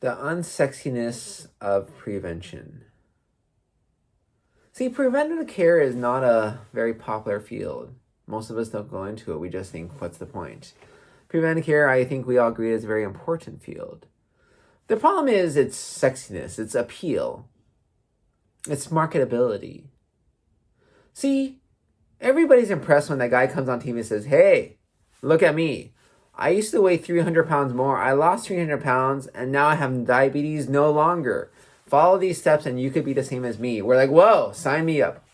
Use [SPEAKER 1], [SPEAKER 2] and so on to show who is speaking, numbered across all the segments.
[SPEAKER 1] The unsexiness of prevention. See, preventative care is not a very popular field. Most of us don't go into it. We just think, what's the point? Preventive care, I think we all agree, is a very important field. The problem is its sexiness, its appeal, its marketability. See, everybody's impressed when that guy comes on TV and says, hey, look at me. I used to weigh 300 pounds more. I lost 300 pounds and now I have diabetes no longer. Follow these steps and you could be the same as me. We're like, whoa, sign me up.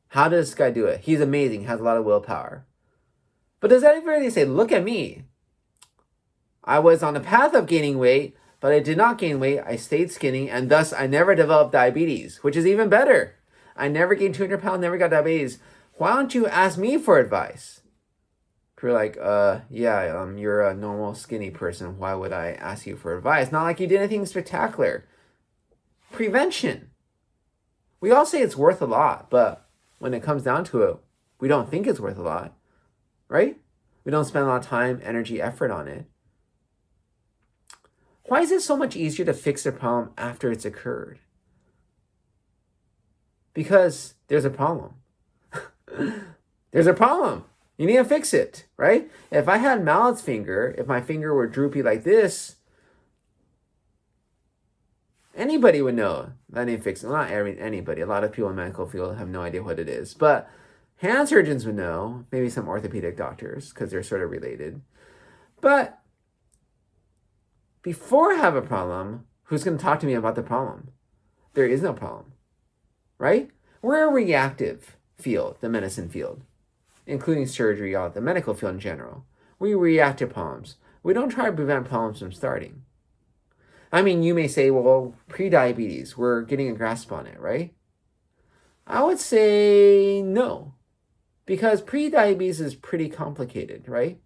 [SPEAKER 1] How does this guy do it? He's amazing, has a lot of willpower. But does anybody say, look at me? I was on the path of gaining weight, but I did not gain weight. I stayed skinny and thus I never developed diabetes, which is even better. I never gained 200 pounds, never got diabetes. Why don't you ask me for advice? You're like, you're a normal skinny person. Why would I ask you for advice? Not like you did anything spectacular. Prevention. We all say it's worth a lot, but when it comes down to it, we don't think it's worth a lot, right? We don't spend a lot of time, energy, effort on it. Why is it so much easier to fix a problem after it's occurred? Because there's a problem. There's a problem. You need to fix it, right? If I had Mallet's finger, if my finger were droopy like this, anybody would know that I need to fix it. Well, not anybody. A lot of people in the medical field have no idea what it is. But hand surgeons would know, maybe some orthopedic doctors, because they're sort of related. But before I have a problem, who's going to talk to me about the problem? There is no problem, right? We're a reactive field, the medicine field, including surgery, the medical field in general. We react to problems. We don't try to prevent problems from starting. I mean, you may say, well, pre-diabetes, we're getting a grasp on it, right? I would say no, because pre-diabetes is pretty complicated, right?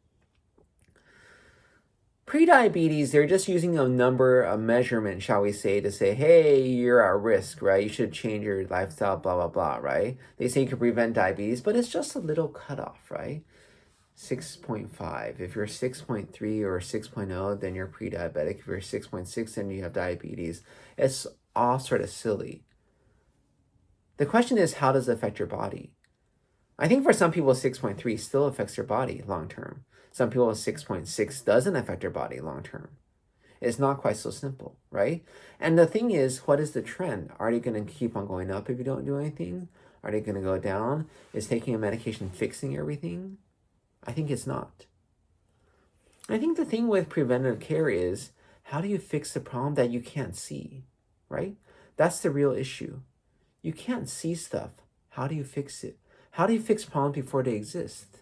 [SPEAKER 1] Pre-diabetes, they're just using a number, a measurement, shall we say, to say, hey, you're at risk, right? You should change your lifestyle, blah, blah, blah, right? They say you can prevent diabetes, but it's just a little cutoff, right? 6.5. If you're 6.3 or 6.0, then you're pre-diabetic. If you're 6.6, then you have diabetes. It's all sort of silly. The question is, how does it affect your body? I think for some people, 6.3 still affects their body long-term. Some people, 6.6 doesn't affect their body long-term. It's not quite so simple, right? And the thing is, what is the trend? Are they going to keep on going up if you don't do anything? Are they going to go down? Is taking a medication fixing everything? I think it's not. I think the thing with preventive care is, how do you fix the problem that you can't see, right? That's the real issue. You can't see stuff. How do you fix it? How do you fix problems before they exist?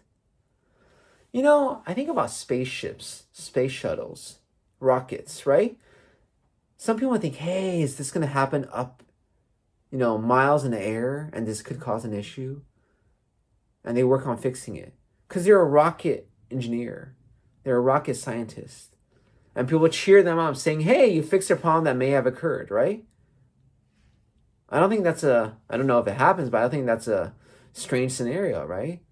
[SPEAKER 1] You know, I think about spaceships, space shuttles, rockets, right? Some people think, hey, is this going to happen up, miles in the air, and this could cause an issue? And they work on fixing it. Because they're a rocket engineer. They're a rocket scientist. And people cheer them up saying, hey, you fixed a problem that may have occurred, right? I don't know if it happens, but I think that's a strange scenario, right?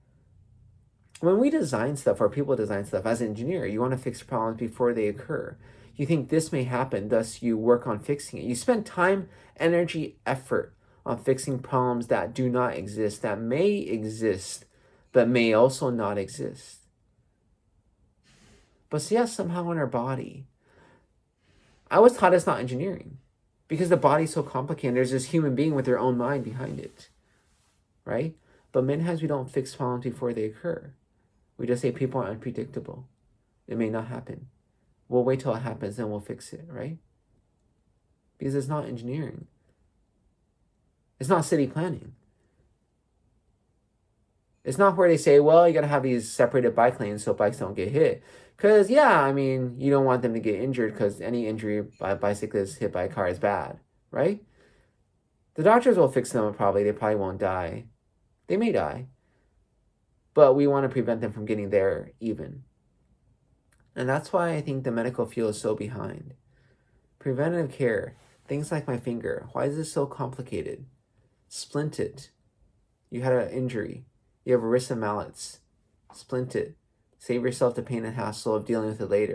[SPEAKER 1] When we design stuff, or people design stuff as an engineer, you want to fix problems before they occur. You think this may happen, thus you work on fixing it. You spend time, energy, effort on fixing problems that do not exist, that may exist, but may also not exist. But yes, somehow in our body, I was taught it's not engineering because the body's so complicated. There's this human being with their own mind behind it, right? But many times we don't fix problems before they occur. We just say people are unpredictable. It may not happen. We'll wait till it happens, then we'll fix it, right? Because it's not engineering. It's not city planning. It's not where they say, well, you got to have these separated bike lanes so bikes don't get hit. Because, you don't want them to get injured because any injury by a bicyclist hit by a car is bad, right? The doctors will fix them probably. They probably won't die. They may die. But we want to prevent them from getting there even. And that's why I think the medical field is so behind. Preventative care, things like my finger. Why is this so complicated? Splint it. You had an injury. You have a risk of mallets. Splint it. Save yourself the pain and hassle of dealing with it later.